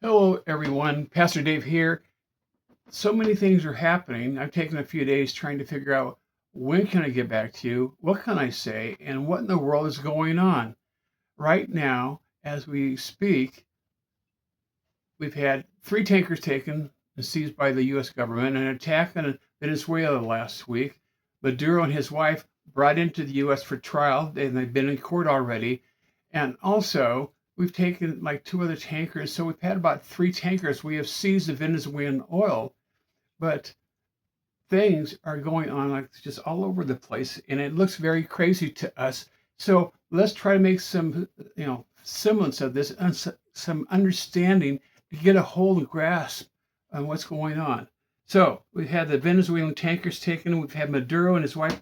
Hello, everyone. Pastor Dave here. So many things are happening. I've taken a few days trying to figure out when can I get back to you, what can I say, and what in the world is going on. Right now, as we speak, we've had 3 tankers taken and seized by the U.S. government, an attack on Venezuela last week. Maduro and his wife brought into the U.S. for trial, and they've been in court already. And also, we've taken like 2 other tankers. So we've had about 3 tankers. We have seized the Venezuelan oil, but things are going on like just all over the place, and it looks very crazy to us. So let's try to make some, semblance of this and some understanding to get a hold and grasp on what's going on. So we've had the Venezuelan tankers taken. We've had Maduro and his wife,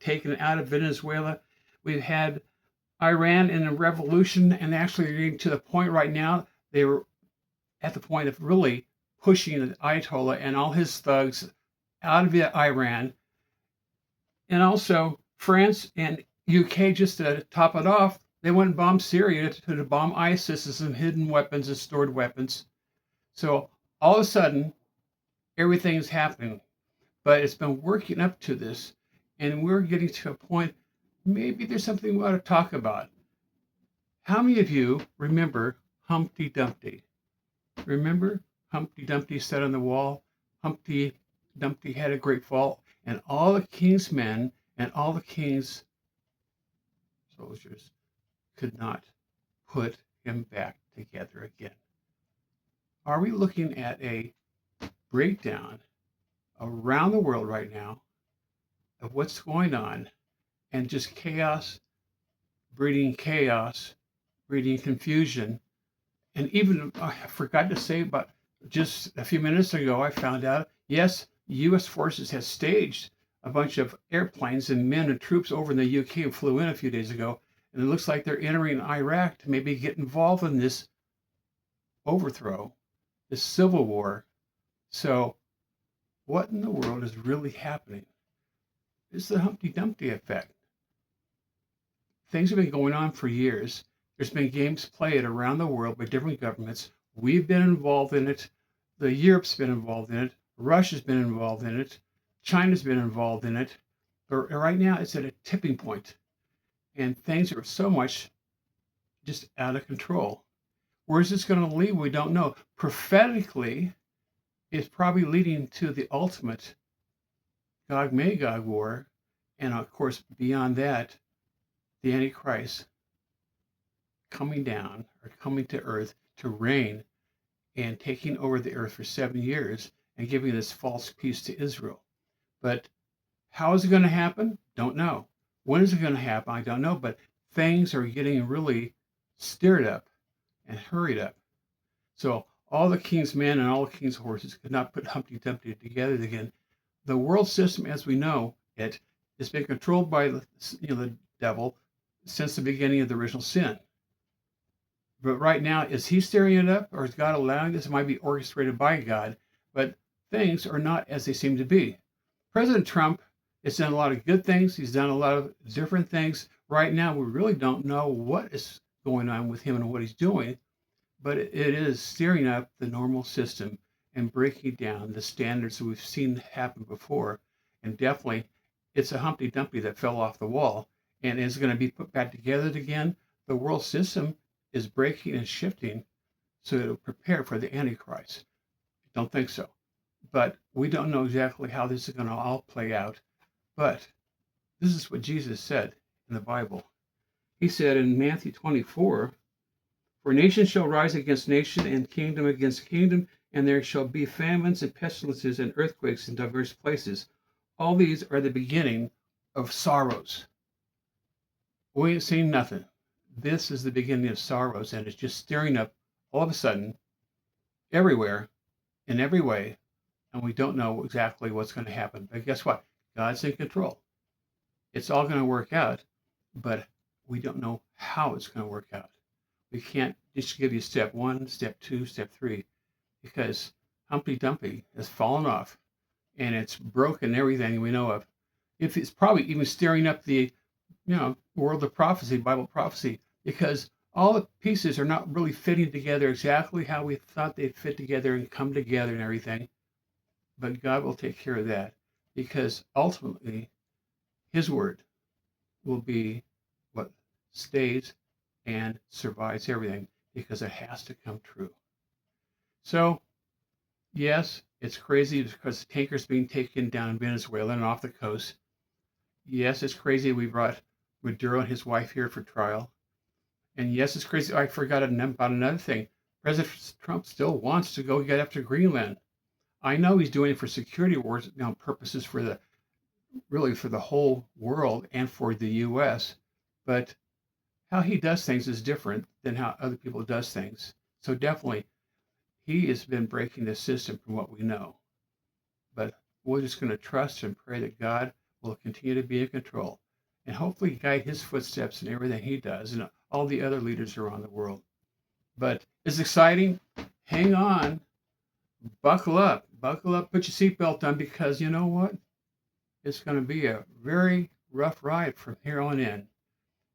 taken out of Venezuela. We've had Iran in a revolution, and actually getting to the point right now, they were at the point of really pushing the Ayatollah and all his thugs out of Iran. And also France and UK, just to top it off, they went and bombed Syria to bomb ISIS and some hidden weapons and stored weapons. So all of a sudden, everything is happening, but it's been working up to this, and we're getting to a point, maybe there's something we ought to talk about. How many of you remember Humpty Dumpty? Remember Humpty Dumpty sat on the wall? Humpty Dumpty had a great fall, and all the king's men and all the king's soldiers could not put him back together again. Are we looking at a breakdown around the world right now of what's going on, and just chaos, breeding confusion? And even I forgot to say, but just a few minutes ago, I found out, yes, U.S. forces have staged a bunch of airplanes and men and troops over in the UK and flew in a few days ago. And it looks like they're entering Iraq to maybe get involved in this overthrow, this civil war. So what in the world is really happening? It's the Humpty Dumpty effect. Things have been going on for years. There's been games played around the world by different governments. We've been involved in it. The Europe's been involved in it. Russia's been involved in it. China's been involved in it. But right now, it's at a tipping point, and things are so much just out of control. Where's this going to lead? We don't know. Prophetically, it's probably leading to the ultimate Gog-Magog war, and of course, beyond that, the Antichrist coming down or coming to earth to reign and taking over the earth for 7 years and giving this false peace to Israel. But how is it going to happen? Don't know. When is it going to happen? I don't know. But things are getting really stirred up and hurried up. So all the king's men and all the king's horses could not put Humpty Dumpty together again. The world system, as we know it, has been controlled by the devil since the beginning of the original sin. But right now, is he stirring it up, or is God allowing this? It might be orchestrated by God, but things are not as they seem to be. President Trump has done a lot of good things. He's done a lot of different things. Right now, we really don't know what is going on with him and what he's doing, but it is steering up the normal system and breaking down the standards that we've seen happen before. And definitely, it's a Humpty Dumpty that fell off the wall and is going to be put back together again. The world system is breaking and shifting so it'll prepare for the Antichrist. I don't think so. But we don't know exactly how this is going to all play out. But this is what Jesus said in the Bible. He said in Matthew 24, "For nation shall rise against nation, and kingdom against kingdom, and there shall be famines and pestilences and earthquakes in diverse places. All these are the beginning of sorrows." We ain't seen nothing. This is the beginning of sorrows, and it's just stirring up all of a sudden everywhere, in every way, and we don't know exactly what's going to happen. But guess what? God's in control. It's all going to work out, but we don't know how it's going to work out. We can't just give you step 1, step 2, step 3, because Humpty Dumpty has fallen off, and it's broken everything we know of. If it's probably even stirring up the world of prophecy, Bible prophecy, because all the pieces are not really fitting together exactly how we thought they'd fit together and come together and everything. But God will take care of that because ultimately His word will be what stays and survives everything because it has to come true. So, yes, it's crazy because tankers being taken down in Venezuela and off the coast. Yes, it's crazy we brought Maduro and his wife here for trial. And yes, it's crazy. I forgot about another thing. President Trump still wants to go get after Greenland. I know he's doing it for security wars, purposes for the really for the whole world and for the U.S. But how he does things is different than how other people does things. So definitely, he has been breaking the system from what we know. But we're just going to trust and pray that God will continue to be in control and hopefully guide his footsteps in everything he does and all the other leaders around the world. But it's exciting. Hang on. Buckle up. Buckle up. Put your seatbelt on because you know what? It's going to be a very rough ride from here on in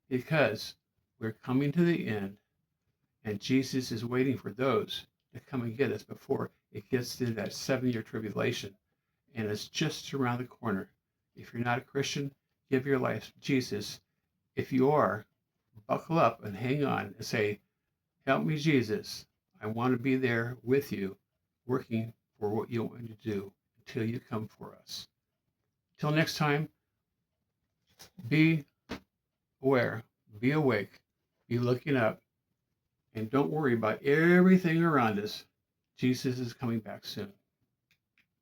because we're coming to the end and Jesus is waiting for those to come and get us before it gets to that 7-year tribulation. And it's just around the corner. If you're not a Christian, give your life to Jesus. If you are, buckle up and hang on and say, help me, Jesus. I want to be there with you, working for what you want me to do until you come for us. Till next time, be aware, be awake, be looking up, and don't worry about everything around us. Jesus is coming back soon.